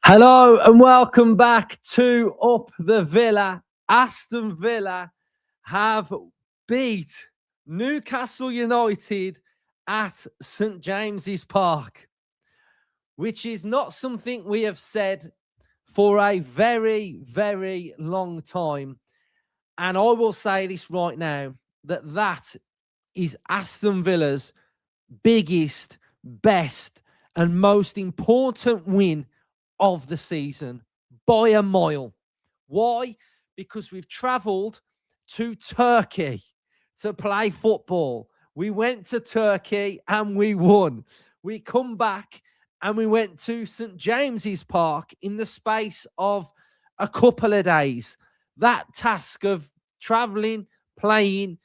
Hello and welcome back to Up the Villa. Aston Villa have beat Newcastle United at St. James's Park, which is not something we have said for a very, very long time. And I will say this right now, that is Aston Villa's biggest, best and most important win of the season by a mile. Why? Because we've travelled to Turkey to play football. We went to Turkey and we won. We come back and we went to St. James's Park in the space of a couple of days. That task of travelling, playing,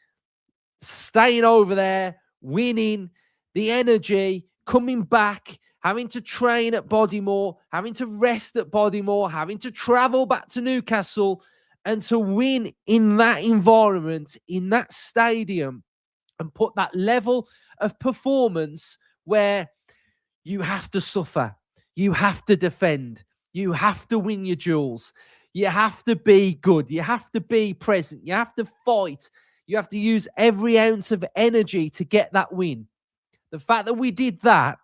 staying over there, winning, the energy, coming back, having to train at Bodymore, having to rest at Bodymore, having to travel back to Newcastle, and to win in that environment, in that stadium, and put that level of performance where you have to suffer, you have to defend, you have to win your duels, you have to be good, you have to be present, you have to fight, you have to use every ounce of energy to get that win. The fact that we did that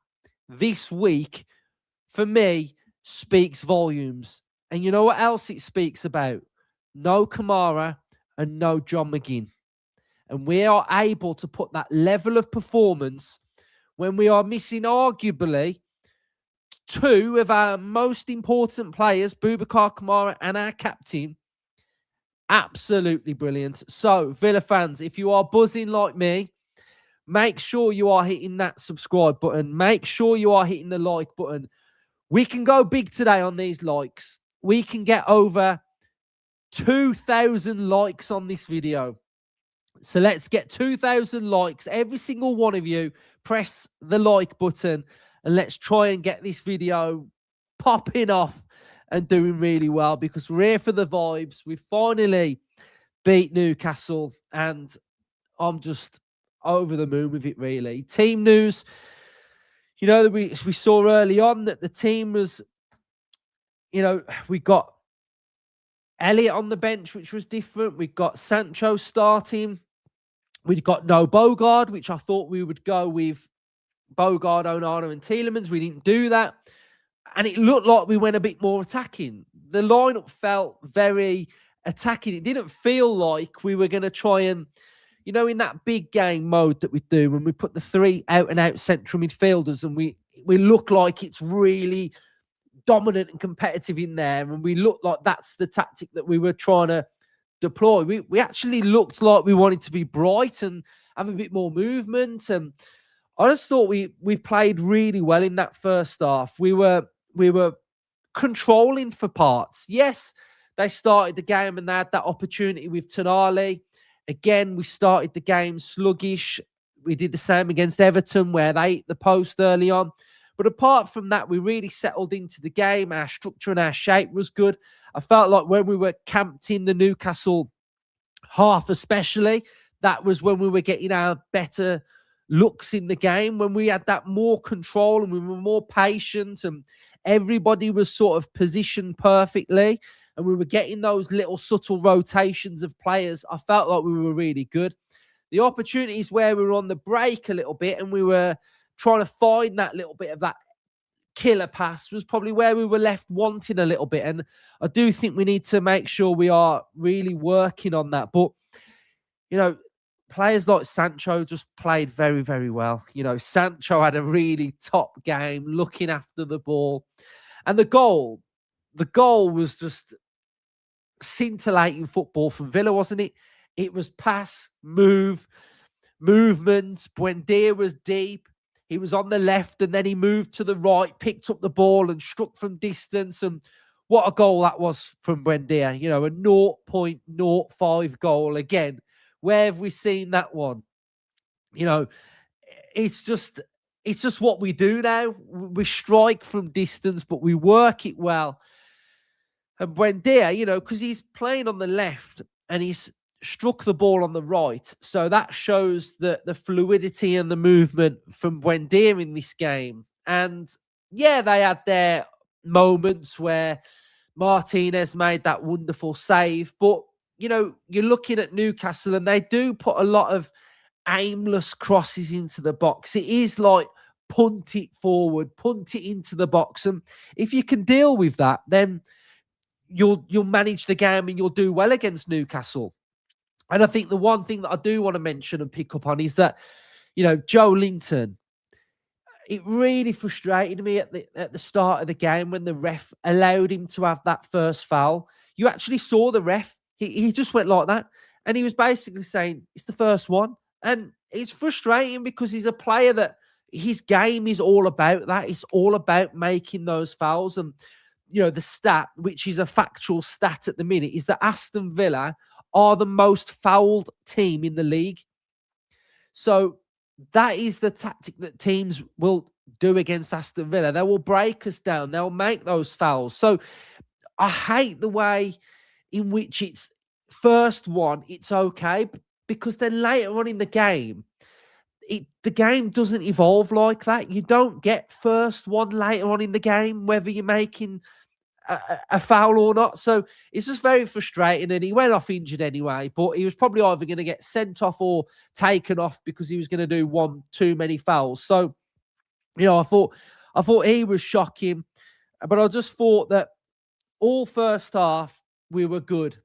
this week, for me, speaks volumes. And you know what else it speaks about? No Kamara and no John McGinn. And we are able to put that level of performance when we are missing arguably two of our most important players, Boubacar Kamara and our captain. Absolutely brilliant. So, Villa fans, if you are buzzing like me, make sure you are hitting that subscribe button. Make sure you are hitting the like button. We can go big today on these likes. We can get over 2,000 likes on this video. So let's get 2,000 likes. Every single one of you, press the like button and let's try and get this video popping off and doing really well, because we're here for the vibes. We finally beat Newcastle and I'm just over the moon with it, really. Team news, you know, we saw early on that the team was, you know, we got Elliott on the bench, which was different. We got Sancho starting. We'd got no Bogard, which I thought we would go with Bogard, Onana and Tielemans. We didn't do that. And it looked like we went a bit more attacking. The lineup felt very attacking. It didn't feel like we were going to try and, you know, in that big game mode that we do when we put the three out-and-out central midfielders and we look like it's really dominant and competitive in there, and we look like that's the tactic that we were trying to deploy. We actually looked like we wanted to be bright and have a bit more movement, and I just thought we played really well in that first half. We were controlling for parts. Yes, they started the game and they had that opportunity with Tonali. Again, we started the game sluggish. We did the same against Everton where they hit the post early on. But apart from that, we really settled into the game. Our structure and our shape was good. I felt like when we were camped in the Newcastle half especially, that was when we were getting our better looks in the game, when we had that more control and we were more patient and everybody was sort of positioned perfectly. And we were getting those little subtle rotations of players. I felt like we were really good. The opportunities where we were on the break a little bit and we were trying to find that little bit of that killer pass was probably where we were left wanting a little bit. And I do think we need to make sure we are really working on that. But, you know, players like Sancho just played very, very well. You know, Sancho had a really top game looking after the ball. And the goal was just scintillating football from Villa, wasn't it? It was pass, movement. Buendia was deep. He was on the left and then he moved to the right, picked up the ball and struck from distance. And what a goal that was from Buendia. You know, a 0.05 goal. Again, where have we seen that one? You know, it's just what we do now. We strike from distance, but we work it well. And Buendia, you know, because he's playing on the left and he's struck the ball on the right. So that shows the fluidity and the movement from Buendia in this game. And yeah, they had their moments where Martinez made that wonderful save. But, you're looking at Newcastle and they do put a lot of aimless crosses into the box. It is like punt it forward, punt it into the box. And if you can deal with that, then you'll manage the game and you'll do well against Newcastle. And I think the one thing that I do want to mention and pick up on is that, Joe Linton, it really frustrated me at the start of the game when the ref allowed him to have that first foul. You actually saw the ref. He just went like that. And he was basically saying, it's the first one. And it's frustrating because he's a player that his game is all about that. It's all about making those fouls. And, the stat, which is a factual stat at the minute, is that Aston Villa are the most fouled team in the league. So that is the tactic that teams will do against Aston Villa. They will break us down. They'll make those fouls. So I hate the way in which it's first one, it's okay, because then later on in the game, the game doesn't evolve like that. You don't get first one later on in the game, whether you're making a foul or not. So it's just very frustrating. And he went off injured anyway, but he was probably either going to get sent off or taken off because he was going to do one too many fouls. So, I thought he was shocking, but I just thought that all first half we were good.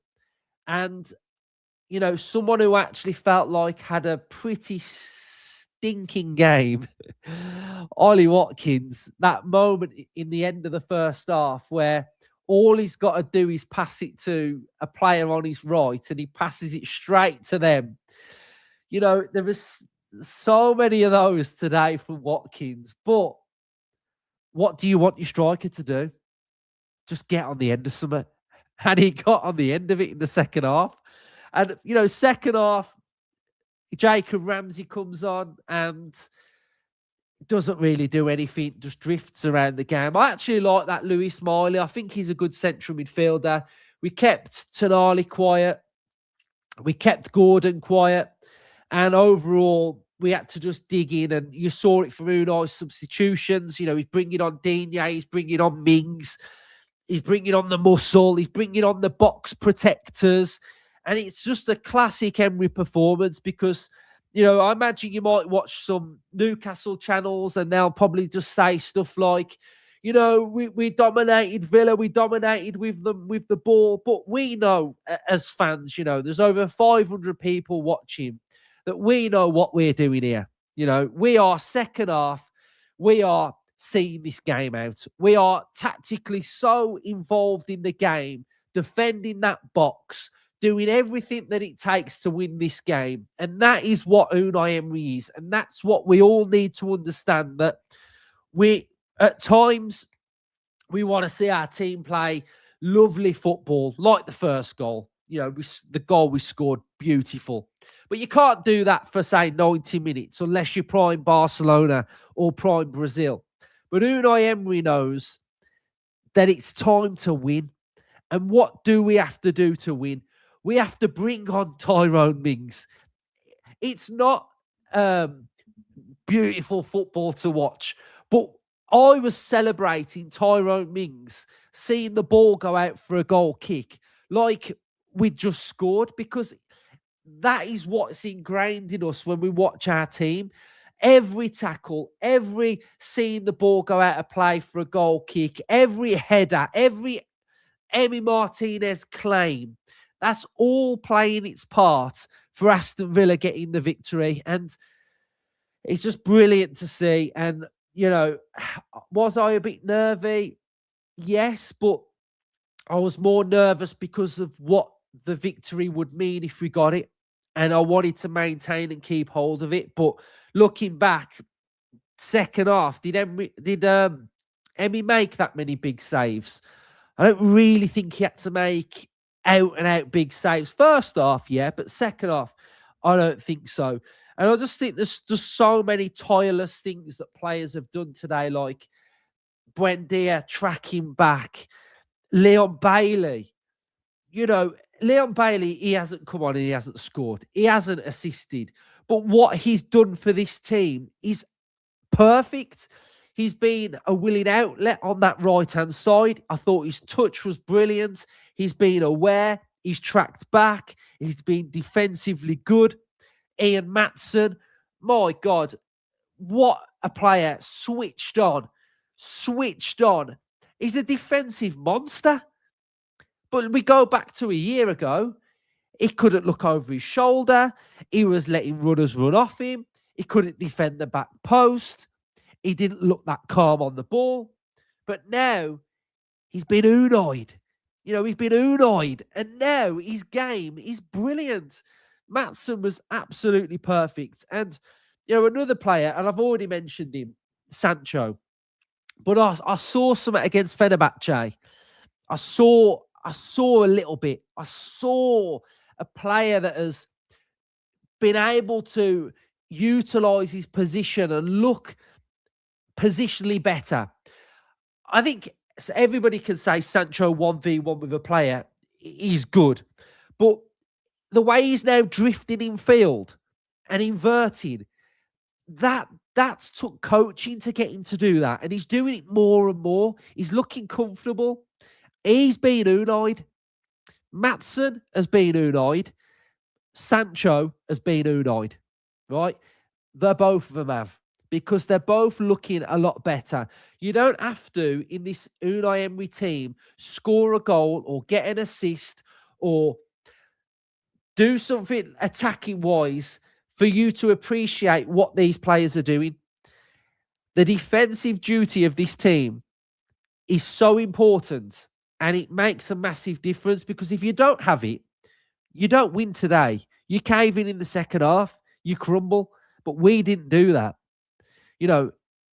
And, someone who actually felt like had a pretty stinking game, Ollie Watkins, that moment in the end of the first half where all he's got to do is pass it to a player on his right and he passes it straight to them. There was so many of those today from Watkins, but what do you want your striker to do? Just get on the end of something. And he got on the end of it in the second half. And, second half, Jacob Ramsey comes on and doesn't really do anything, just drifts around the game. I actually like that Louis Smiley. I think he's a good central midfielder. We kept Tonali quiet. We kept Gordon quiet. And overall, we had to just dig in. And you saw it from Unai's substitutions. He's bringing on Digne. He's bringing on Mings. He's bringing on the muscle. He's bringing on the box protectors. And it's just a classic Emery performance because, I imagine you might watch some Newcastle channels and they'll probably just say stuff like, we dominated Villa, we dominated with them with the ball. But we know as fans, there's over 500 people watching, that we know what we're doing here. We are second half. We are seeing this game out. We are tactically so involved in the game, defending that box, doing everything that it takes to win this game. And that is what Unai Emery is. And that's what we all need to understand, that at times, we want to see our team play lovely football, like the first goal. The goal we scored, beautiful. But you can't do that for, say, 90 minutes unless you're prime Barcelona or prime Brazil. But Unai Emery knows that it's time to win. And what do we have to do to win? We have to bring on Tyrone Mings. It's not beautiful football to watch, but I was celebrating Tyrone Mings, seeing the ball go out for a goal kick like we just scored, because that is what's ingrained in us when we watch our team. Every tackle, every seeing the ball go out of play for a goal kick, every header, every Emi Martinez claim, that's all playing its part for Aston Villa getting the victory. And it's just brilliant to see. And, was I a bit nervy? Yes, but I was more nervous because of what the victory would mean if we got it. And I wanted to maintain and keep hold of it. But looking back, second half, did Emi make that many big saves? I don't really think he had to make out-and-out big saves. First half, yeah, but second half, I don't think so. And I just think there's just so many tireless things that players have done today, like Buendia tracking back, Leon Bailey. Leon Bailey, he hasn't come on and he hasn't scored. He hasn't assisted. But what he's done for this team is perfect. He's been a willing outlet on that right-hand side. I thought his touch was brilliant. He's been aware. He's tracked back. He's been defensively good. Ian Maatsen, my God, what a player. Switched on. Switched on. He's a defensive monster. But we go back to a year ago. He couldn't look over his shoulder. He was letting runners run off him. He couldn't defend the back post. He didn't look that calm on the ball. But now he's been Unai'd. You know, he's been Unai'd. And now his game is brilliant. Maatsen was absolutely perfect. And, you know, another player, and I've already mentioned him, Sancho. But I saw something against Fenerbahce. I saw a little bit. I saw a player that has been able to utilise his position and look positionally better. I think everybody can say Sancho 1v1 with a player. He's good. But the way he's now drifting in field and inverting, that's took coaching to get him to do that. And he's doing it more and more. He's looking comfortable. He's been Unai'd. Maatsen has been Unai'd. Sancho has been Unai'd. Right? They're both of them have. Because they're both looking a lot better. You don't have to, in this Unai Emery team, score a goal or get an assist or do something attacking-wise for you to appreciate what these players are doing. The defensive duty of this team is so important, and it makes a massive difference, because if you don't have it, you don't win today. You cave in the second half, you crumble, but we didn't do that. You know,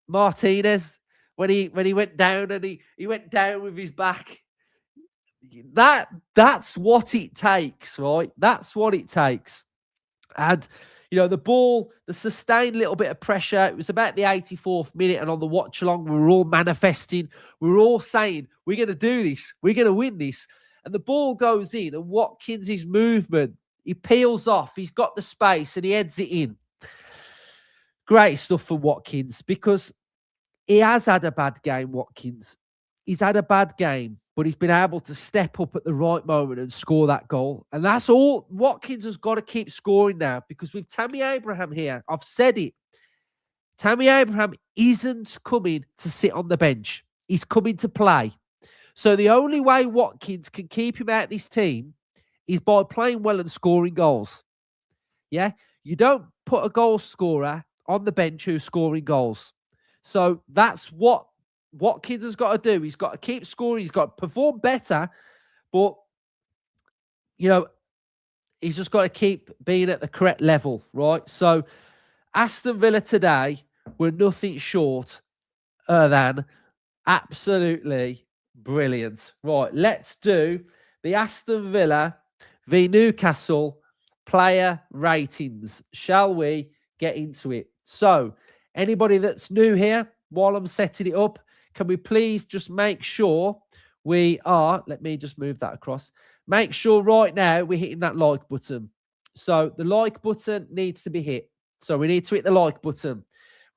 Martinez, when he went down and he went down with his back, that's what it takes, right? That's what it takes. And, you know, the ball, the sustained little bit of pressure, it was about the 84th minute, and on the watch along, we were all manifesting. We were all saying, we're going to do this. We're going to win this. And the ball goes in, and Watkins' movement, he peels off. He's got the space, and he heads it in. Great stuff for Watkins, because he has had a bad game, Watkins. He's had a bad game, but he's been able to step up at the right moment and score that goal. And that's all. Watkins has got to keep scoring now, because with Tammy Abraham here, I've said it, Tammy Abraham isn't coming to sit on the bench. He's coming to play. So the only way Watkins can keep him out of this team is by playing well and scoring goals. Yeah? You don't put a goal scorer on the bench who's scoring goals. So that's what Watkins has got to do. He's got to keep scoring. He's got to perform better. But, you know, he's just got to keep being at the correct level, right? So Aston Villa today were nothing short than absolutely brilliant. Right, let's do the Aston Villa v Newcastle player ratings. Shall we get into it? So, anybody that's new here, while I'm setting it up, can we please just make sure we are, let me just move that across. Make sure right now we're hitting that like button. So, the like button needs to be hit. So, we need to hit the like button.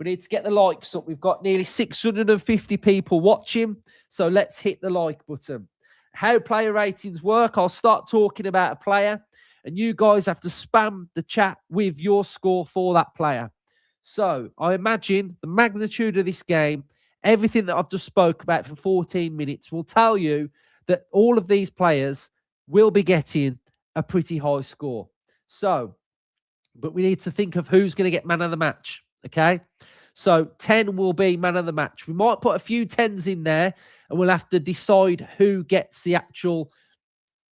We need to get the likes up. We've got nearly 650 people watching. So, let's hit the like button. How player ratings work, I'll start talking about a player, and you guys have to spam the chat with your score for that player. So, I imagine the magnitude of this game, everything that I've just spoke about for 14 minutes will tell you that all of these players will be getting a pretty high score. So, but we need to think of who's going to get man of the match, okay? So, 10 will be man of the match. We might put a few 10s in there, and we'll have to decide who gets the actual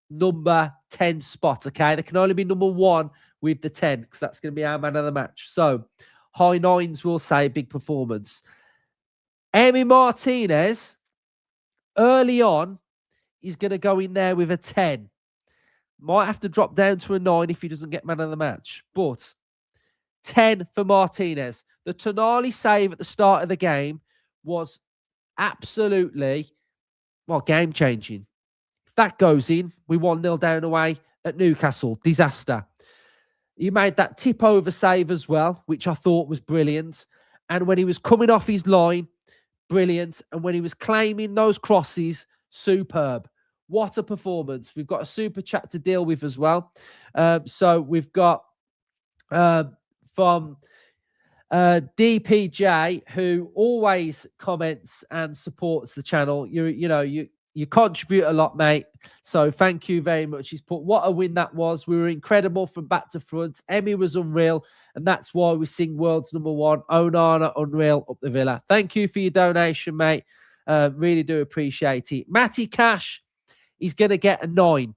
number 10 spot, okay? There can only be number 1 with the 10, because that's going to be our man of the match. So, high 9s will say big performance. Emi Martinez, early on, is going to go in there with a 10. Might have to drop down to a 9 if he doesn't get man of the match. But 10 for Martinez. The Tonali save at the start of the game was absolutely, well, game-changing. If that goes in, we 1-0 down away at Newcastle. Disaster. He made that tip-over save as well, which I thought was brilliant. And when he was coming off his line, brilliant. And when he was claiming those crosses, superb. What a performance. We've got a super chat to deal with as well. So we've got from DPJ, who always comments and supports the channel. You contribute a lot, mate. So thank you very much. He's put, what a win that was. We were incredible from back to front. Emmy was unreal, and that's why we sing world's number one. Onana, unreal, up the Villa. Thank you for your donation, mate. Really do appreciate it. Matty Cash, he's going to get a 9.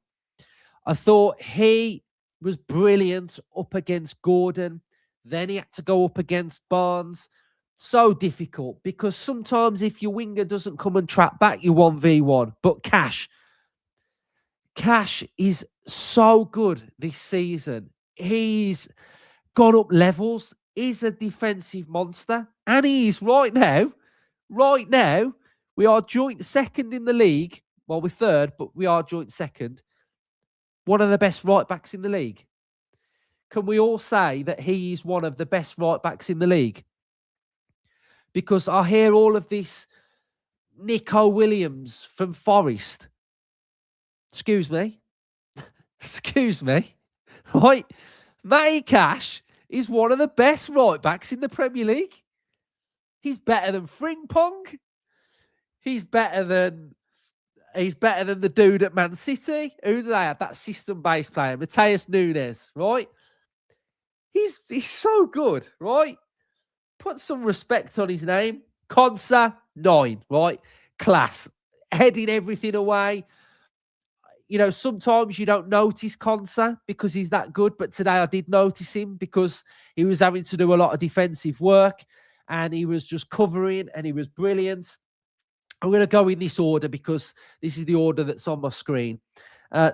I thought he was brilliant up against Gordon. Then he had to go up against Barnes. So difficult, because sometimes if your winger doesn't come and trap back, you 1v1. But Cash is so good this season. He's gone up levels. He's a defensive monster. And he's right now, we are joint second in the league. Well, we're third, but we are joint second. One of the best right backs in the league. Can we all say that he is one of the best right backs in the league? Because I hear all of this Nico Williams from Forest. Excuse me. Excuse me. Right? Matty Cash is one of the best right backs in the Premier League. He's better than Frimpong. He's better than the dude at Man City. Who do they have? That system-based player, Mateus Nunes, right? He's so good, right? Put some respect on his name. Konsa, 9, right? Class. Heading everything away. You know, sometimes you don't notice Konsa because he's that good, but today I did notice him because he was having to do a lot of defensive work and he was just covering and he was brilliant. I'm going to go in this order because this is the order that's on my screen.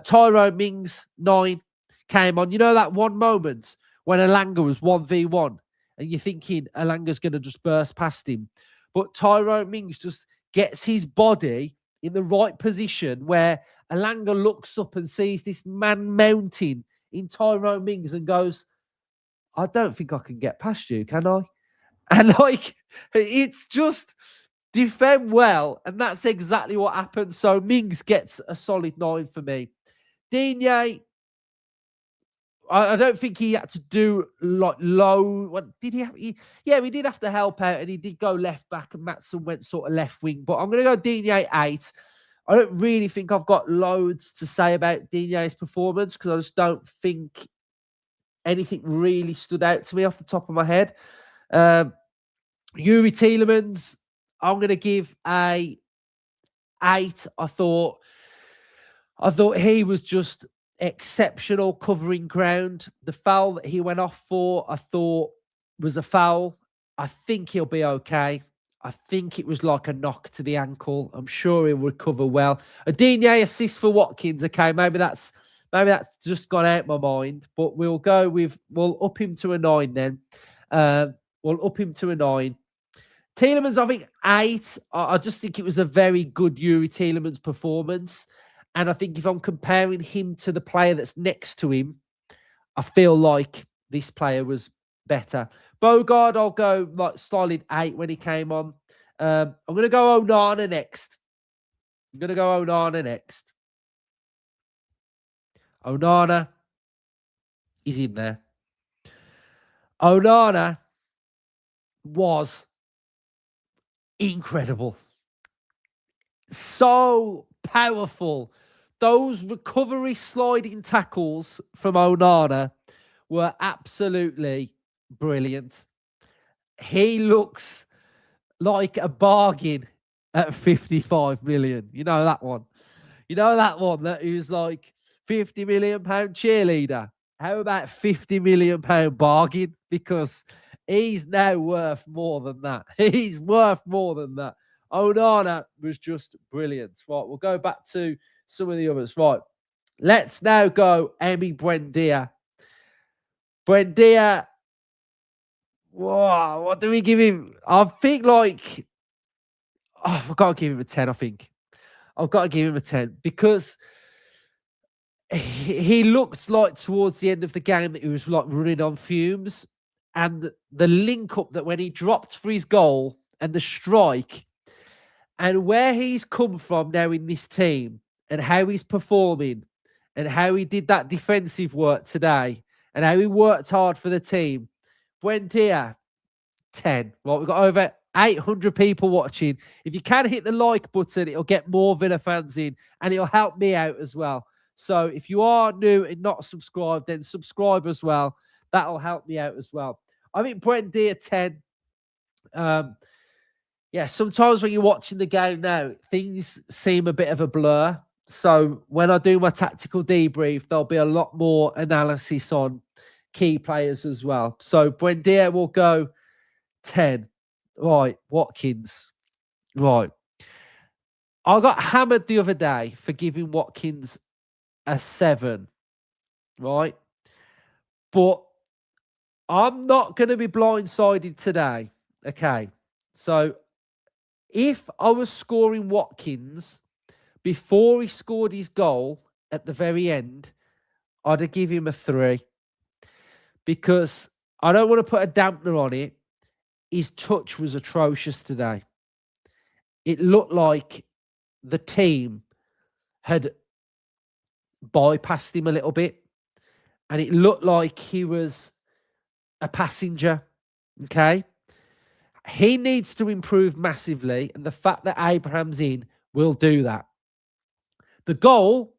Tyrone Mings, 9, came on. You know that one moment when Elanga was 1v1 and you're thinking Elanga's going to just burst past him. But Tyrone Mings just gets his body in the right position where Elanga looks up and sees this man mounting in Tyrone Mings and goes, I don't think I can get past you, can I? And like, it's just defend well. And that's exactly what happened. So Mings gets a solid 9 for me. Digne, I don't think he had to do like low. What did he have? Yeah, we did have to help out, and he did go left back, and Maatsen went sort of left wing. But I'm going to go Digne 8. I don't really think I've got loads to say about Digne's performance because I just don't think anything really stood out to me off the top of my head. Yuri Tielemans, I'm going to give a 8. I thought he was just exceptional covering ground. The foul that he went off for, I thought was a foul. I think he'll be okay. I think it was like a knock to the ankle. I'm sure he'll recover well. A Digne assist for Watkins. Okay, maybe that's just gone out my mind. But we'll up him to a 9 then. We'll up him to a 9. Tielemans, I think 8. I just think it was a very good Yuri Tielemans performance. And I think if I'm comparing him to the player that's next to him, I feel like this player was better. Bogard, I'll go like solid 8 when he came on. I'm going to go Onana next. Onana is in there. Onana was incredible. So powerful. Those recovery sliding tackles from Onana were absolutely brilliant. He looks like a bargain at 55 million. You know that one. That he was like 50 million pound cheerleader. How about 50 million pound bargain? Because he's now worth more than that. He's worth more than that. Onana was just brilliant. Right, we'll go back to some of the others. Right, let's now go Emi Buendia. Buendia, wow, what do we give him? I think I've got to give him a 10, I think. I've got to give him a 10 because he looked like towards the end of the game that he was like running on fumes. And the link up that when he dropped for his goal and the strike, And where he's come from now in this team and how he's performing and how he did that defensive work today and how he worked hard for the team. Buendia, 10. Right, we've got over 800 people watching. If you can hit the like button, it'll get more Villa fans in and it'll help me out as well. So if you are new and not subscribed, then subscribe as well. That'll help me out as well. I think Buendia, 10. Yeah, sometimes when you're watching the game now, things seem a bit of a blur. So when I do my tactical debrief, there'll be a lot more analysis on key players as well. So Buendia will go 10. Right, Watkins. Right. I got hammered the other day for giving Watkins a 7. Right. But I'm not going to be blindsided today. Okay. So if I was scoring Watkins before he scored his goal at the very end, I'd have given him a 3. Because I don't want to put a dampener on it. His touch was atrocious today. It looked like the team had bypassed him a little bit. And it looked like he was a passenger. Okay? He needs to improve massively. And the fact that Abraham's in will do that. The goal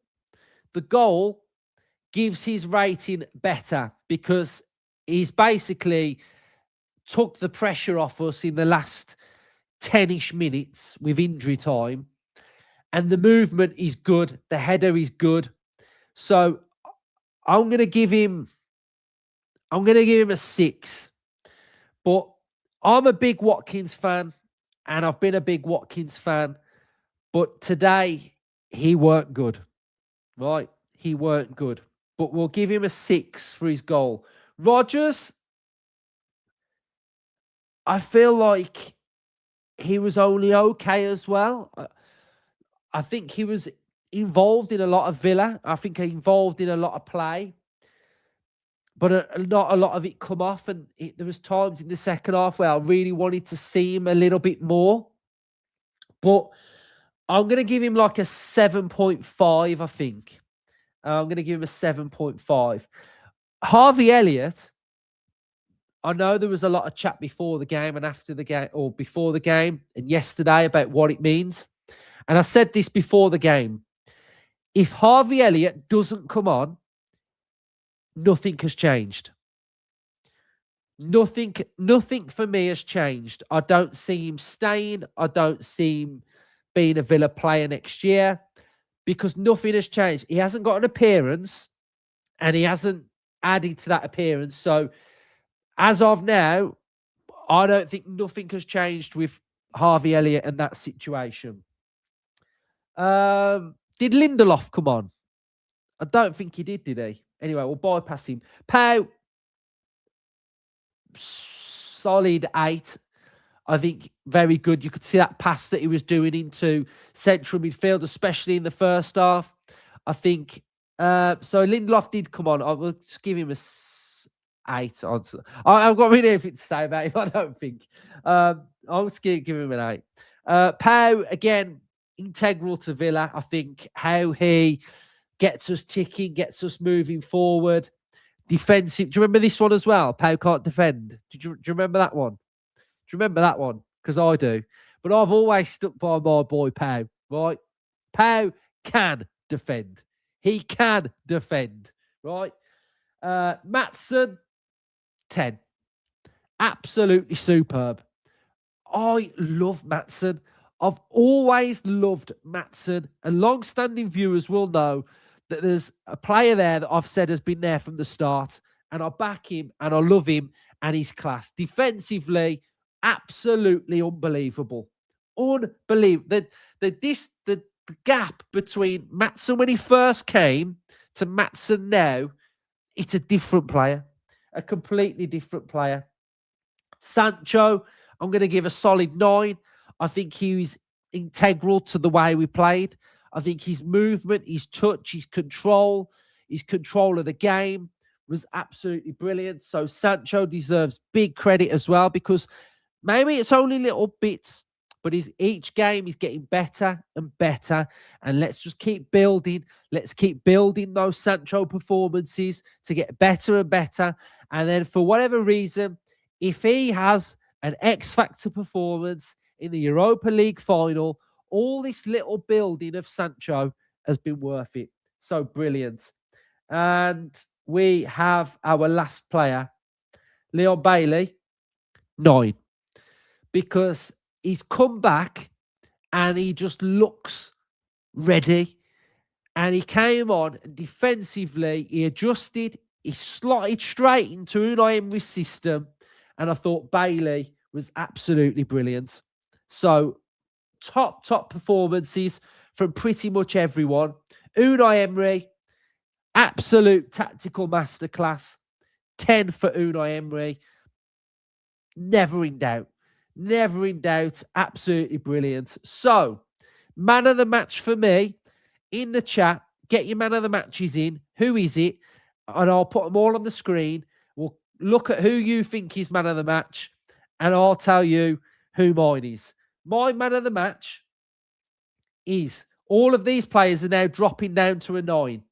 gives his rating better because he's basically took the pressure off us in the last 10-ish minutes with injury time. And the movement is good. The header is good. So I'm going to give him a 6. But I'm a big Watkins fan and I've been a big Watkins fan. But today he weren't good. Right? He weren't good. But we'll give him a 6 for his goal. Rodgers, I feel like he was only okay as well. I think he was involved in a lot of Villa. I think he involved in a lot of play. But not a lot of it come off. And there was times in the second half where I really wanted to see him a little bit more. But I'm going to give him like a 7.5, I think. I'm going to give him a 7.5. Harvey Elliott, I know there was a lot of chat before the game and after the game, or before the game and yesterday about what it means. And I said this before the game. If Harvey Elliott doesn't come on, nothing has changed. Nothing for me has changed. I don't see him staying. I don't see him being a Villa player next year because nothing has changed. He hasn't got an appearance and he hasn't added to that appearance. So as of now, I don't think nothing has changed with Harvey Elliott and that situation. Did Lindelof come on? I don't think he did he? Anyway, we'll bypass him. Pau, solid 8. I think very good. You could see that pass that he was doing into central midfield, especially in the first half. I think, so Lindelof did come on. I will just give him a 8. I've got really anything to say about him, I don't think. I'll just give him an 8. Pau, again, integral to Villa. I think how he gets us ticking, gets us moving forward. Defensive. Do you remember this one as well? Pau can't defend. Do you remember that one? Do you remember that one? Because I do. But I've always stuck by my boy Pau, right? Pau can defend. He can defend, right? Maatsen, 10. Absolutely superb. I love Maatsen. I've always loved Maatsen. And long-standing viewers will know that there's a player there that I've said has been there from the start. And I back him and I love him and he's class. Defensively, absolutely unbelievable. Unbelievable. The gap between Maatsen when he first came to Maatsen now, it's a different player. A completely different player. Sancho, I'm going to give a solid 9. I think he was integral to the way we played. I think his movement, his touch, his control of the game was absolutely brilliant. So Sancho deserves big credit as well because maybe it's only little bits, but each game is getting better and better. And let's just keep building. Let's keep building those Sancho performances to get better and better. And then for whatever reason, if he has an X Factor performance in the Europa League final, all this little building of Sancho has been worth it. So brilliant. And we have our last player, Leon Bailey, 9. Because he's come back and he just looks ready. And he came on defensively, he adjusted, he slotted straight into Unai Emery's system. And I thought Bailey was absolutely brilliant. So top performances from pretty much everyone. Unai Emery, absolute tactical masterclass. 10 for Unai Emery. Never in doubt. Never in doubt. Absolutely brilliant. So, man of the match for me, in the chat, get your man of the matches in. Who is it? And I'll put them all on the screen. We'll look at who you think is man of the match, and I'll tell you who mine is. My man of the match is, all of these players are now dropping down to a 9.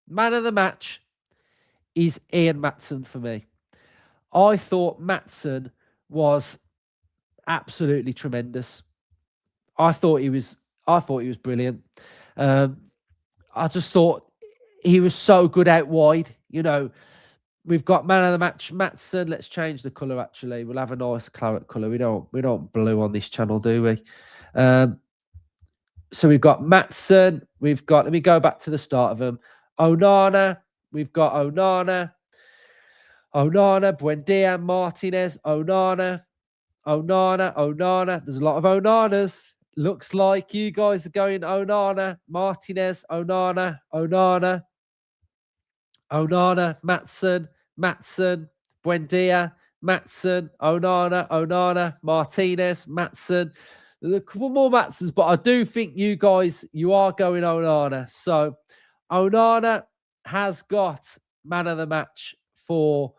Man of the match is Ian Maatsen for me. I thought Maatsen was absolutely tremendous. I thought he was brilliant. I just thought he was so good out wide. You know, we've got man of the match, Maatsen. Let's change the colour, actually. We'll have a nice claret colour. We don't blue on this channel, do we? So we've got Maatsen. We've got, let me go back to the start of them. Onana. We've got Onana, Buendia, Martinez, Onana. There's a lot of Onanas. Looks like you guys are going Onana, Martinez, Onana, Maatsen, Buendia, Maatsen, Onana, Martinez, Maatsen. There's a couple more Maatsens, but I do think you guys, you are going Onana. So Onana has got man of the match for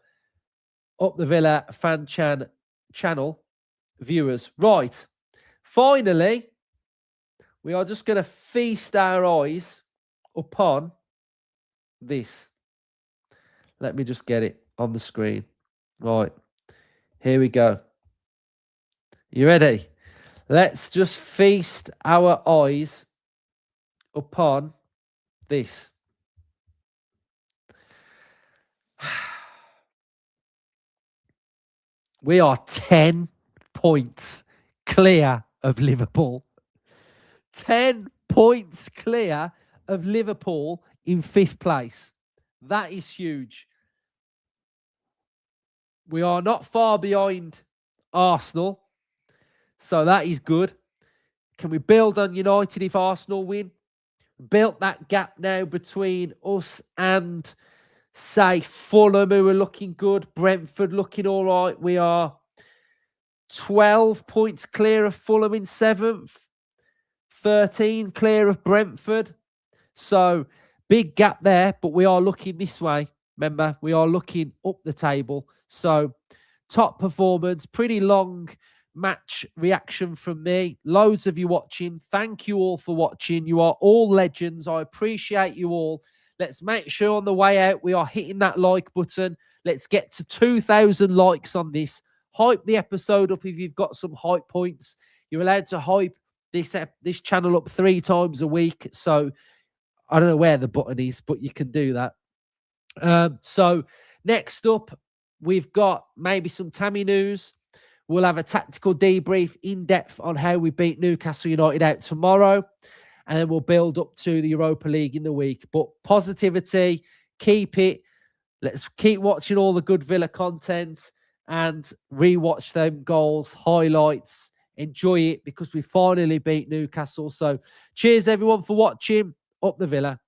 Up the Villa fan channel viewers. Right. Finally, we are just going to feast our eyes upon this. Let me just get it on the screen. Right. Here we go. You ready? Let's just feast our eyes upon this. We are 10 points clear of Liverpool. 10 points clear of Liverpool in 5th place. That is huge. We are not far behind Arsenal. So that is good. Can we build on United if Arsenal win? Built that gap now between us and, say, Fulham, who are looking good. Brentford looking all right. We are 12 points clear of Fulham in 7th. 13 clear of Brentford. So, big gap there, but we are looking this way. Remember, we are looking up the table. So, top performance, pretty long match reaction from me. Loads of you watching. Thank you all for watching. You are all legends. I appreciate you all. Let's make sure on the way out we are hitting that like button. Let's get to 2,000 likes on this. Hype the episode up if you've got some hype points. You're allowed to hype this channel up 3 times a week. So I don't know where the button is, but you can do that. So next up, we've got maybe some Tammy news. We'll have a tactical debrief in depth on how we beat Newcastle United out tomorrow. And then we'll build up to the Europa League in the week. But positivity, keep it. Let's keep watching all the good Villa content and rewatch them goals, highlights. Enjoy it because we finally beat Newcastle. So cheers everyone for watching. Up the Villa.